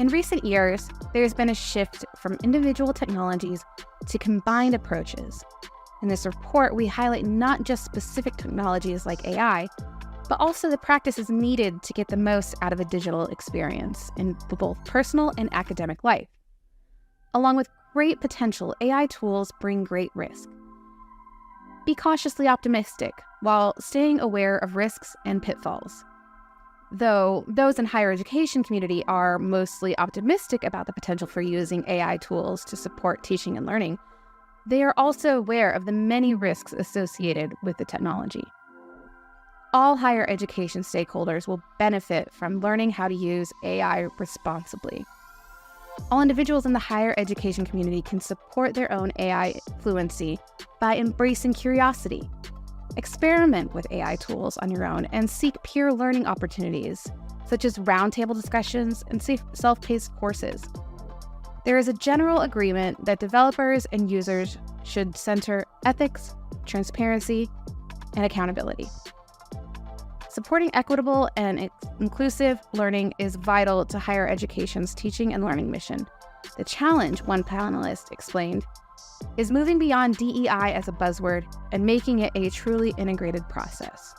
In recent years, there's been a shift from individual technologies to combined approaches. In this report, we highlight not just specific technologies like AI, but also the practices needed to get the most out of a digital experience in both personal and academic life. Along with great potential, AI tools bring great risk. Be cautiously optimistic while staying aware of risks and pitfalls. Though those in higher education community are mostly optimistic about the potential for using AI tools to support teaching and learning, they are also aware of the many risks associated with the technology. All higher education stakeholders will benefit from learning how to use AI responsibly. All individuals in the higher education community can support their own AI fluency by embracing curiosity. Experiment with AI tools on your own and seek peer learning opportunities, such as roundtable discussions and self-paced courses. There is a general agreement that developers and users should center ethics, transparency, and accountability. Supporting equitable and inclusive learning is vital to higher education's teaching and learning mission. The challenge, one panelist explained, is moving beyond DEI as a buzzword and making it a truly integrated process.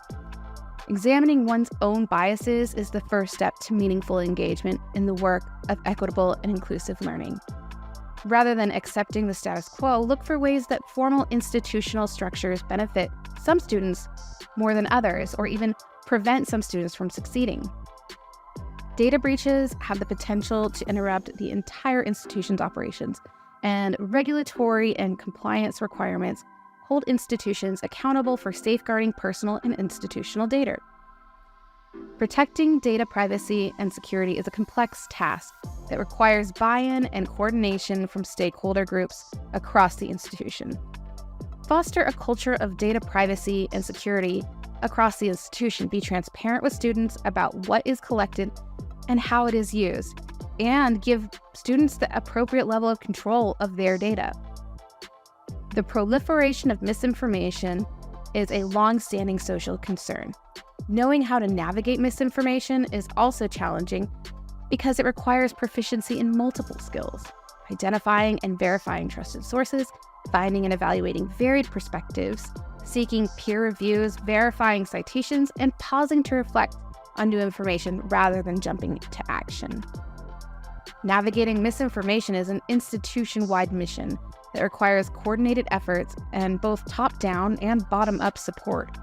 Examining one's own biases is the first step to meaningful engagement in the work of equitable and inclusive learning. Rather than accepting the status quo, look for ways that formal institutional structures benefit some students more than others, or even prevent some students from succeeding. Data breaches have the potential to interrupt the entire institution's operations, and regulatory and compliance requirements hold institutions accountable for safeguarding personal and institutional data. Protecting data privacy and security is a complex task that requires buy-in and coordination from stakeholder groups across the institution. Foster a culture of data privacy and security across the institution. Be transparent with students about what is collected and how it is used, and give students the appropriate level of control of their data. The proliferation of misinformation is a long-standing social concern. Knowing how to navigate misinformation is also challenging because it requires proficiency in multiple skills: identifying and verifying trusted sources, finding and evaluating varied perspectives, seeking peer reviews, verifying citations, and pausing to reflect on new information rather than jumping to action. Navigating misinformation is an institution-wide mission that requires coordinated efforts and both top-down and bottom-up support.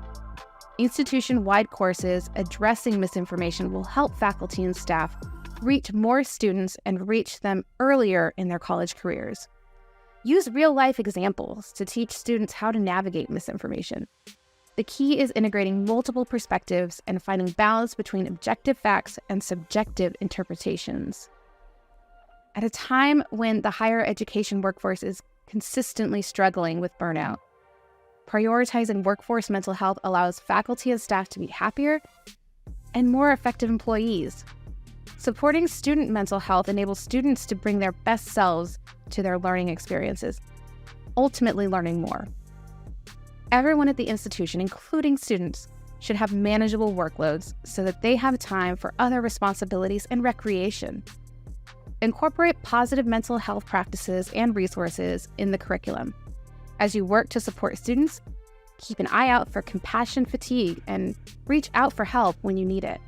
Institution-wide courses addressing misinformation will help faculty and staff reach more students and reach them earlier in their college careers. Use real-life examples to teach students how to navigate misinformation. The key is integrating multiple perspectives and finding balance between objective facts and subjective interpretations. At a time when the higher education workforce is consistently struggling with burnout, prioritizing workforce mental health allows faculty and staff to be happier and more effective employees. Supporting student mental health enables students to bring their best selves to their learning experiences, ultimately learning more. Everyone at the institution, including students, should have manageable workloads so that they have time for other responsibilities and recreation. Incorporate positive mental health practices and resources in the curriculum. As you work to support students, keep an eye out for compassion fatigue and reach out for help when you need it.